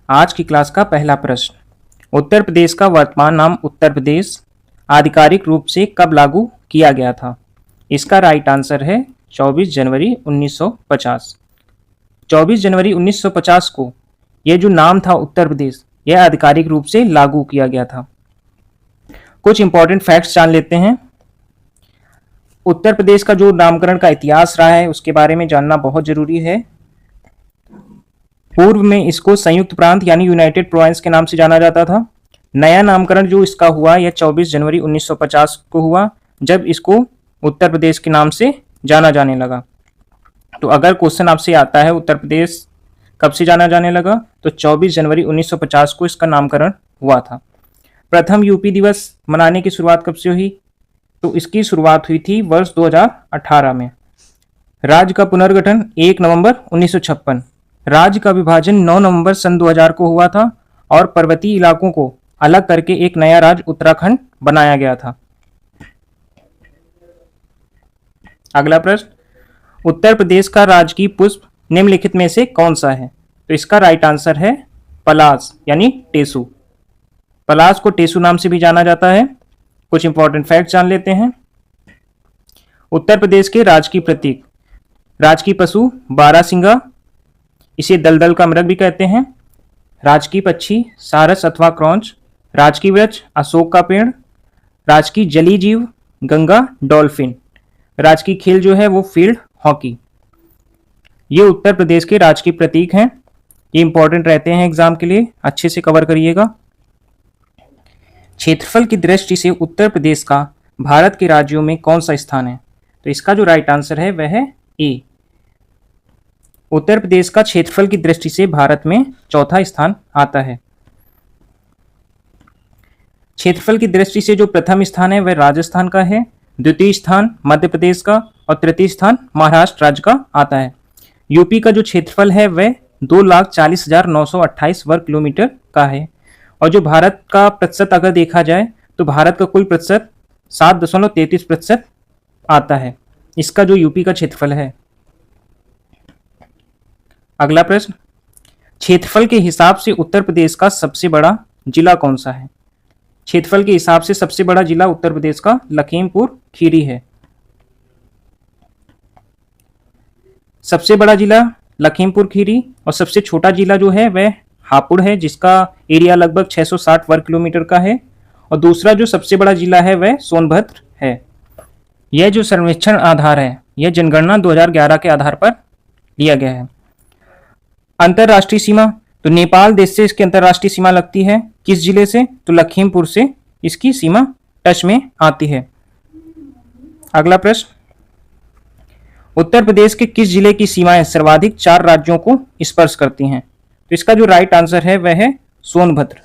आज की क्लास का पहला प्रश्न, उत्तर प्रदेश का वर्तमान नाम उत्तर प्रदेश आधिकारिक रूप से कब लागू किया गया था? इसका राइट आंसर है 24 जनवरी 1950। 24 जनवरी 1950 को यह जो नाम था उत्तर प्रदेश, यह आधिकारिक रूप से लागू किया गया था। कुछ इंपॉर्टेंट फैक्ट्स जान लेते हैं। उत्तर प्रदेश का जो नामकरण का इतिहास रहा है उसके बारे में जानना बहुत जरूरी है। पूर्व में इसको संयुक्त प्रांत यानी यूनाइटेड प्रोविंस के नाम से जाना जाता था। नया नामकरण जो इसका हुआ यह 24 जनवरी 1950 को हुआ, जब इसको उत्तर प्रदेश के नाम से जाना जाने लगा। तो अगर क्वेश्चन आपसे आता है उत्तर प्रदेश कब से जाना जाने लगा, तो 24 जनवरी 1950 को इसका नामकरण हुआ था। प्रथम यूपी दिवस मनाने की शुरुआत कब से हुई? तो इसकी शुरुआत हुई थी वर्ष 2018 में। राज्य का पुनर्गठन 1 नवंबर 1956। राज्य का विभाजन 9 नवंबर सन 2000 को हुआ था और पर्वतीय इलाकों को अलग करके एक नया राज्य उत्तराखंड बनाया गया था। अगला प्रश्न, उत्तर प्रदेश का राजकीय पुष्प निम्नलिखित में से कौन सा है? तो इसका राइट आंसर है पलाश यानी टेसू। पलाश को टेसू नाम से भी जाना जाता है। कुछ इंपॉर्टेंट फैक्ट जान लेते हैं। उत्तर प्रदेश के राजकीय प्रतीक, राजकीय पशु बारहसिंगा, इसे दलदल का मृग भी कहते हैं। राजकीय पक्षी सारस अथवा क्रॉन्च। राजकीय वृक्ष अशोक का पेड़। राजकीय जलीय जीव गंगा डॉल्फिन। राजकीय खेल जो है वो फील्ड हॉकी। ये उत्तर प्रदेश के राजकीय प्रतीक हैं। ये इंपॉर्टेंट रहते हैं एग्जाम के लिए, अच्छे से कवर करिएगा। क्षेत्रफल की दृष्टि से उत्तर प्रदेश का भारत के राज्यों में कौन सा स्थान है? तो इसका जो राइट आंसर है वह है ए। उत्तर प्रदेश का क्षेत्रफल की दृष्टि से भारत में चौथा स्थान आता है। क्षेत्रफल की दृष्टि से जो प्रथम स्थान है वह राजस्थान का है, द्वितीय स्थान मध्य प्रदेश का और तृतीय स्थान महाराष्ट्र राज्य का आता है। यूपी का जो क्षेत्रफल है वह 2,40,928 वर्ग किलोमीटर का है और जो भारत का प्रतिशत अगर देखा जाए तो भारत का कुल प्रतिशत 7.33% आता है। इसका जो यूपी का क्षेत्रफल है। अगला प्रश्न, क्षेत्रफल के हिसाब से उत्तर प्रदेश का सबसे बड़ा जिला कौन सा है? क्षेत्रफल के हिसाब से सबसे बड़ा जिला उत्तर प्रदेश का लखीमपुर खीरी है। सबसे बड़ा जिला लखीमपुर खीरी और सबसे छोटा जिला जो है वह हापुड़ है, जिसका एरिया लगभग 660 वर्ग किलोमीटर का है। और दूसरा जो सबसे बड़ा जिला है वह सोनभद्र है। यह जो सर्वेक्षण आधार है यह जनगणना 2011 के आधार पर लिया गया है। अंतरराष्ट्रीय सीमा, तो नेपाल देश से इसकी अंतरराष्ट्रीय सीमा लगती है। किस जिले से? तो लखीमपुर से इसकी सीमा टच में आती है। अगला प्रश्न, उत्तर प्रदेश के किस जिले की सीमाएं सर्वाधिक 4 राज्यों को स्पर्श करती हैं? तो इसका जो राइट आंसर है वह है सोनभद्र।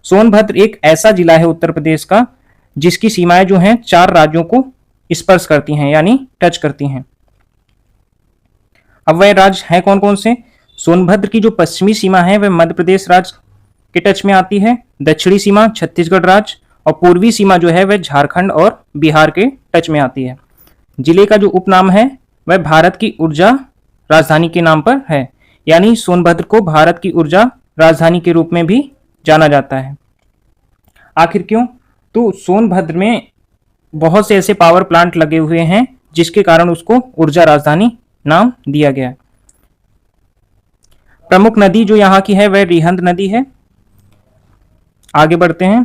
सोनभद्र एक ऐसा जिला है उत्तर प्रदेश का जिसकी सीमाएं जो हैं 4 राज्यों को स्पर्श करती हैं यानी टच करती हैं। अब वह राज्य हैं कौन कौन से? सोनभद्र की जो पश्चिमी सीमा है वह मध्य प्रदेश राज्य के टच में आती है। दक्षिणी सीमा छत्तीसगढ़ राज्य और पूर्वी सीमा जो है वह झारखंड और बिहार के टच में आती है। जिले का जो उपनाम है वह भारत की ऊर्जा राजधानी के नाम पर है, यानी सोनभद्र को भारत की ऊर्जा राजधानी के रूप में भी जाना जाता है। आखिर क्यों? तो सोनभद्र में बहुत से ऐसे पावर प्लांट लगे हुए हैं जिसके कारण उसको ऊर्जा राजधानी नाम दिया गया है। प्रमुख नदी जो यहाँ की है वह रिहंद नदी है। आगे बढ़ते हैं।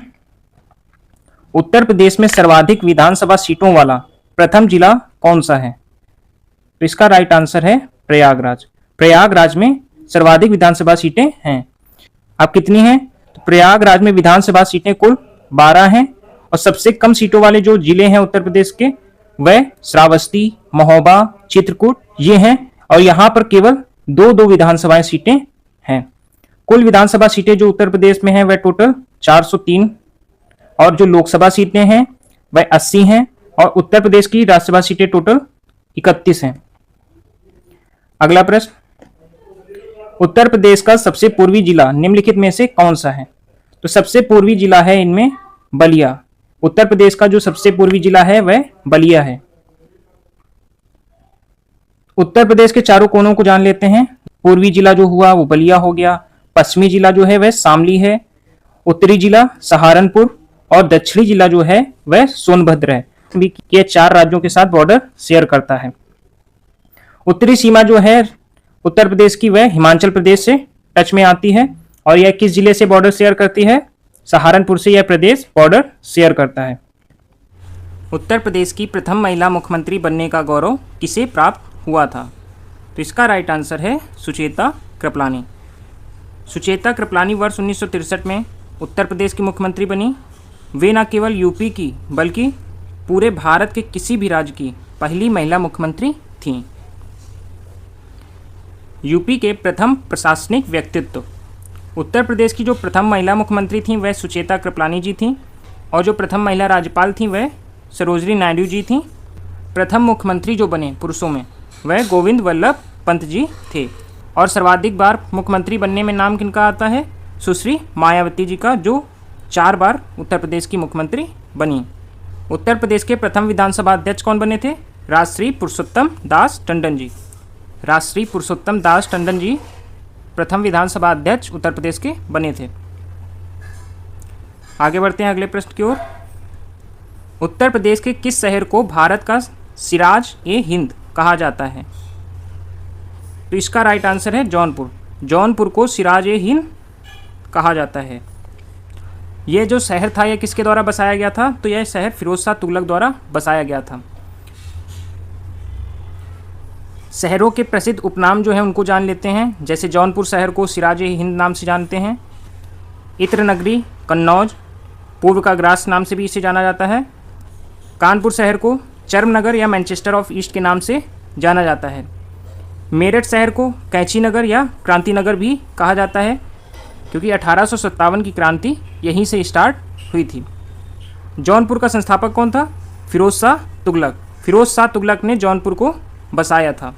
उत्तर प्रदेश में सर्वाधिक विधानसभा सीटों वाला प्रथम जिला कौन सा है? तो इसका राइट आंसर है प्रयागराज। प्रयागराज में सर्वाधिक विधानसभा सीटें हैं। अब कितनी हैं? तो प्रयागराज में विधानसभा सीटें कुल 12 हैं और सबसे कम सीटों वाले जो जिले हैं उत्तर प्रदेश के वह श्रावस्ती, महोबा, चित्रकूट ये हैं और यहाँ पर केवल 2 विधानसभा सीटें हैं। कुल विधानसभा सीटें जो उत्तर प्रदेश में हैं वह टोटल 403 और जो लोकसभा सीटें हैं वह 80 हैं और उत्तर प्रदेश की राज्यसभा सीटें टोटल 31 हैं। अगला प्रश्न, उत्तर प्रदेश का सबसे पूर्वी जिला निम्नलिखित में से कौन सा है? तो सबसे पूर्वी जिला है इनमें बलिया। उत्तर प्रदेश का जो सबसे पूर्वी जिला है वह बलिया है। उत्तर प्रदेश के चारों कोनों को जान लेते हैं। पूर्वी जिला जो हुआ वो बलिया हो गया, पश्चिमी जिला जो है वह शामली है, उत्तरी जिला सहारनपुर और दक्षिणी जिला जो है वह सोनभद्र है। ये 4 राज्यों के साथ बॉर्डर शेयर करता है। उत्तरी सीमा जो है उत्तर प्रदेश की वह हिमाचल प्रदेश से टच में आती है और यह किस जिले से बॉर्डर शेयर करती है? सहारनपुर से यह प्रदेश बॉर्डर शेयर करता है। उत्तर प्रदेश की प्रथम महिला मुख्यमंत्री बनने का गौरव किसे प्राप्त हुआ था? तो इसका राइट आंसर है सुचेता कृपलानी। सुचेता कृपलानी वर्ष 1963 में उत्तर प्रदेश की मुख्यमंत्री बनी। वे न केवल यूपी की बल्कि पूरे भारत के किसी भी राज्य की पहली महिला मुख्यमंत्री थीं। यूपी के प्रथम प्रशासनिक व्यक्तित्व। उत्तर प्रदेश की जो प्रथम महिला मुख्यमंत्री थीं वह सुचेता कृपलानी जी थीं और जो प्रथम महिला राज्यपाल थीं वह सरोजिनी नायडू जी थीं। प्रथम मुख्यमंत्री जो बने पुरुषों में वह गोविंद वल्लभ पंत जी थे और सर्वाधिक बार मुख्यमंत्री बनने में नाम किनका आता है? सुश्री मायावती जी का, जो 4 बार उत्तर प्रदेश की मुख्यमंत्री बनी। उत्तर प्रदेश के प्रथम विधानसभा अध्यक्ष कौन बने थे? राजश्री पुरुषोत्तम दास टंडन जी। राजश्री पुरुषोत्तम दास टंडन जी प्रथम विधानसभा अध्यक्ष उत्तर प्रदेश के बने थे। आगे बढ़ते हैं अगले प्रश्न की ओर। उत्तर प्रदेश के किस शहर को भारत का सिराज ए हिंद कहा जाता है? तो इसका राइट आंसर है जौनपुर। जौनपुर को सिराज ए हिंद कहा जाता है। यह जो शहर था यह किसके द्वारा बसाया गया था? तो यह शहर फिरोज शाह तुगलक द्वारा बसाया गया था। शहरों के प्रसिद्ध उपनाम जो हैं उनको जान लेते हैं। जैसे जौनपुर शहर को सिराज ए हिंद नाम से जानते हैं। इत्र नगरी कन्नौज पूर्व का ग्रास नाम से भी इसे जाना जाता है। कानपुर शहर को चर्मनगर या मैनचेस्टर ऑफ ईस्ट के नाम से जाना जाता है। मेरठ शहर को कैंची नगर या क्रांति नगर भी कहा जाता है क्योंकि 1857 की क्रांति यहीं से स्टार्ट हुई थी। जौनपुर का संस्थापक कौन था? फिरोज शाह तुगलक। फिरोज शाह तुगलक ने जौनपुर को बसाया था।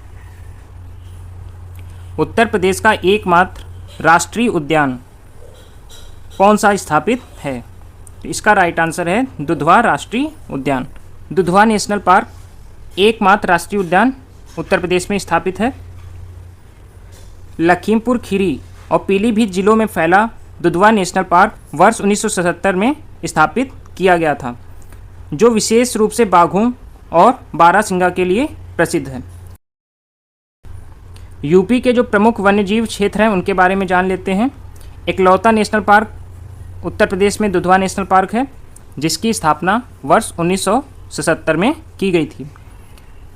उत्तर प्रदेश का एकमात्र राष्ट्रीय उद्यान कौन सा स्थापित है? तो इसका राइट आंसर है दुधवा राष्ट्रीय उद्यान। दुधवा नेशनल पार्क एकमात्र राष्ट्रीय उद्यान उत्तर प्रदेश में स्थापित है। लखीमपुर खीरी और पीलीभीत जिलों में फैला दुधवा नेशनल पार्क वर्ष 1977 में स्थापित किया गया था, जो विशेष रूप से बाघों और बारहसिंगा के लिए प्रसिद्ध है। यूपी के जो प्रमुख वन्यजीव क्षेत्र हैं उनके बारे में जान लेते हैं। इकलौता नेशनल पार्क उत्तर प्रदेश में दुधवा नेशनल पार्क है, जिसकी स्थापना वर्ष 1977 में की गई थी।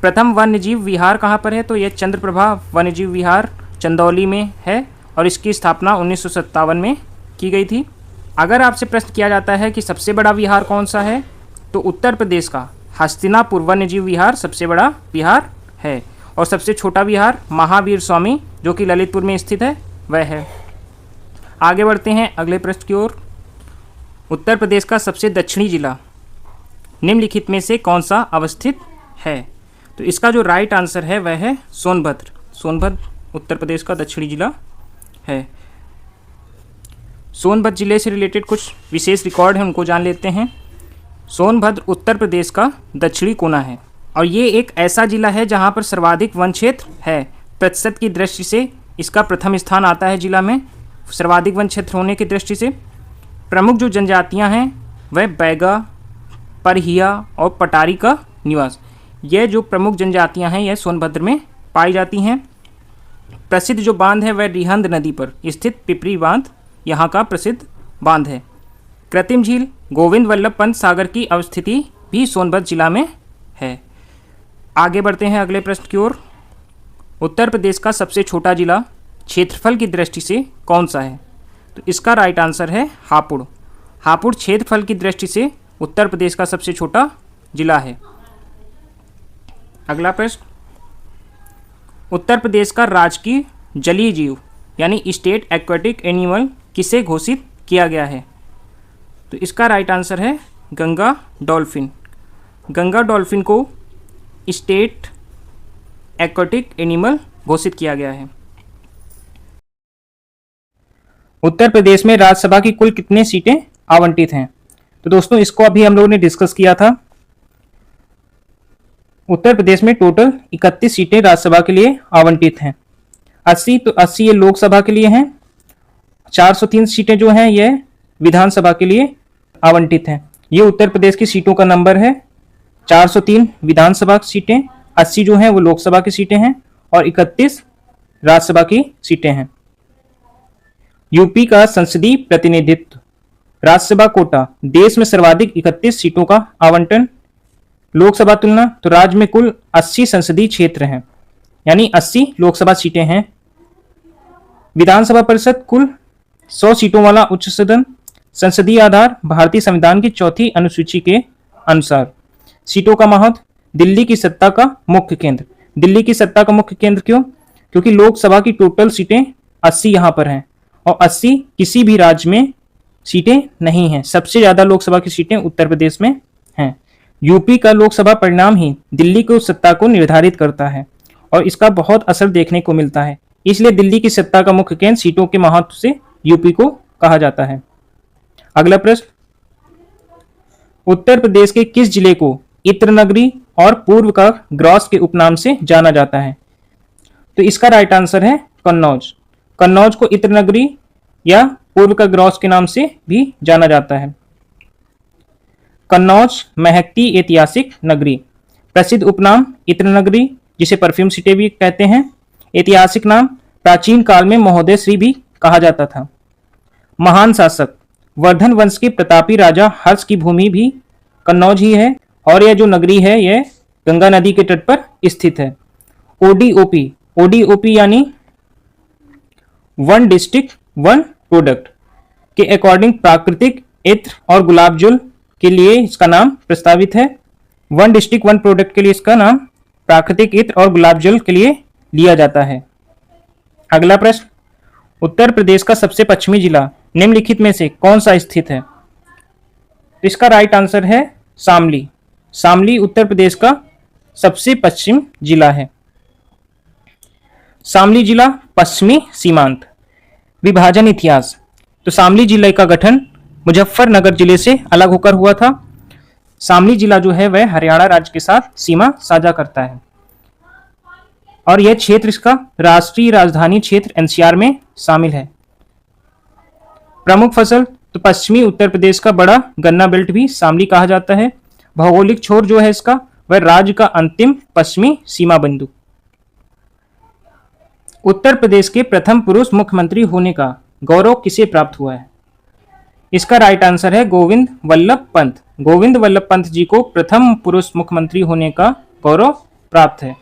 प्रथम वन्यजीव विहार कहाँ पर है? तो यह चंद्रप्रभा वन्यजीव विहार चंदौली में है और इसकी स्थापना 1957 में की गई थी। अगर आपसे प्रश्न किया जाता है कि सबसे बड़ा विहार कौन सा है, तो उत्तर प्रदेश का हस्तिनापुर वन्यजीव विहार सबसे बड़ा विहार है और सबसे छोटा विहार महावीर स्वामी जो कि ललितपुर में स्थित है वह है। आगे बढ़ते हैं अगले प्रश्न की ओर। उत्तर प्रदेश का सबसे दक्षिणी जिला निम्नलिखित में से कौन सा अवस्थित है? तो इसका जो राइट आंसर है वह है सोनभद्र। सोनभद्र उत्तर प्रदेश का दक्षिणी जिला है। सोनभद्र जिले से रिलेटेड कुछ विशेष रिकॉर्ड हैं, उनको जान लेते हैं। सोनभद्र उत्तर प्रदेश का दक्षिणी कोना है और ये एक ऐसा जिला है जहाँ पर सर्वाधिक वन क्षेत्र है। प्रतिशत की दृष्टि से इसका प्रथम स्थान आता है जिला में, सर्वाधिक वन क्षेत्र होने की दृष्टि से। प्रमुख जो जनजातियाँ हैं वह बैगा, परहिया और पटारी का निवास, यह जो प्रमुख जनजातियाँ हैं यह सोनभद्र में पाई जाती हैं। प्रसिद्ध जो बांध है वह रिहंद नदी पर स्थित पिपरी बांध यहाँ का प्रसिद्ध बांध है। कृत्रिम झील गोविंद वल्लभ पंत सागर की अवस्थिति भी सोनभद्र जिला में है। आगे बढ़ते हैं अगले प्रश्न की ओर। उत्तर प्रदेश का सबसे छोटा जिला क्षेत्रफल की दृष्टि से कौन सा है? तो इसका राइट आंसर है हापुड़। हापुड़ क्षेत्रफल की दृष्टि से उत्तर प्रदेश का सबसे छोटा जिला है। अगला प्रश्न, उत्तर प्रदेश का राजकीय जलीय जीव यानी स्टेट एक्वेटिक एनिमल किसे घोषित किया गया है? तो इसका राइट आंसर है गंगा डॉल्फिन। गंगा डॉल्फिन को स्टेट एक्वेटिक एनिमल घोषित किया गया है। उत्तर प्रदेश में राज्यसभा की कुल कितनी सीटें आवंटित हैं? तो दोस्तों इसको अभी हम लोगों ने डिस्कस किया था। उत्तर प्रदेश में टोटल 31 सीटें राज्यसभा के लिए आवंटित हैं। 80 ये लोकसभा के लिए हैं 403 सीटें जो हैं ये विधानसभा के लिए आवंटित हैं। ये उत्तर प्रदेश की सीटों का नंबर है। 403 विधानसभा सीटें, 80 जो हैं वो लोकसभा की सीटें हैं और 31 राज्यसभा की सीटें हैं। यूपी का संसदीय प्रतिनिधित्व, राज्यसभा कोटा, देश में सर्वाधिक 31 सीटों का आवंटन। लोकसभा तुलना, तो राज्य में कुल 80 संसदीय क्षेत्र हैं, यानी 80 लोकसभा सीटें हैं। विधानसभा परिषद कुल 100 सीटों वाला उच्च सदन। संसदीय आधार, भारतीय संविधान की 4वीं अनुसूची के अनुसार। सीटों का महत्व, दिल्ली की सत्ता का मुख्य केंद्र। दिल्ली की सत्ता का मुख्य केंद्र क्यों? क्योंकि लोकसभा की टोटल सीटें 80 यहां पर हैं और 80 किसी भी राज्य में सीटें नहीं हैं। सबसे ज्यादा लोकसभा की सीटें उत्तर प्रदेश में हैं। यूपी का लोकसभा परिणाम ही दिल्ली को सत्ता को निर्धारित करता है और इसका बहुत असर देखने को मिलता है। इसलिए दिल्ली की सत्ता का मुख्य केंद्र सीटों के महत्व से यूपी को कहा जाता है। अगला प्रश्न, उत्तर प्रदेश के किस जिले को इत्र नगरी और पूर्व का ग्रॉस के उपनाम से जाना जाता है? तो इसका राइट आंसर है कन्नौज। कन्नौज को इत्र नगरी या पूर्व का ग्रॉस के नाम से भी जाना जाता है। कन्नौज महकती ऐतिहासिक नगरी, प्रसिद्ध उपनाम इत्र नगरी, जिसे परफ्यूम सिटी भी कहते हैं। ऐतिहासिक नाम, प्राचीन काल में महोदय श्री भी कहा जाता था। महान शासक, वर्धन वंश के प्रतापी राजा हर्ष की भूमि भी कन्नौज ही है और यह जो नगरी है यह गंगा नदी के तट पर स्थित है। ओडीओपी, ओडीओपी यानी वन डिस्ट्रिक्ट वन प्रोडक्ट के अकॉर्डिंग प्राकृतिक इत्र और गुलाब जल के लिए इसका नाम प्रस्तावित है। वन डिस्ट्रिक्ट वन प्रोडक्ट के लिए इसका नाम प्राकृतिक इत्र और गुलाब जल के लिए लिया जाता है। अगला प्रश्न, उत्तर प्रदेश का सबसे पश्चिमी जिला निम्नलिखित में से कौन सा स्थित है? इसका राइट आंसर है शामली। शामली उत्तर प्रदेश का सबसे पश्चिम जिला है। शामली जिला पश्चिमी सीमांत। विभाजन इतिहास, तो शामली जिले का गठन मुजफ्फरनगर जिले से अलग होकर हुआ था। शामली जिला जो है वह हरियाणा राज्य के साथ सीमा साझा करता है और यह क्षेत्र इसका राष्ट्रीय राजधानी क्षेत्र एनसीआर में शामिल है। प्रमुख फसल, तो पश्चिमी उत्तर प्रदेश का बड़ा गन्ना बेल्ट भी शामली कहा जाता है। भौगोलिक छोर जो है इसका वह राज्य का अंतिम पश्चिमी सीमा बिंदु। उत्तर प्रदेश के प्रथम पुरुष मुख्यमंत्री होने का गौरव किसे प्राप्त हुआ है? इसका राइट आंसर है गोविंद वल्लभ पंत। गोविंद वल्लभ पंत जी को प्रथम पुरुष मुख्यमंत्री होने का गौरव प्राप्त है।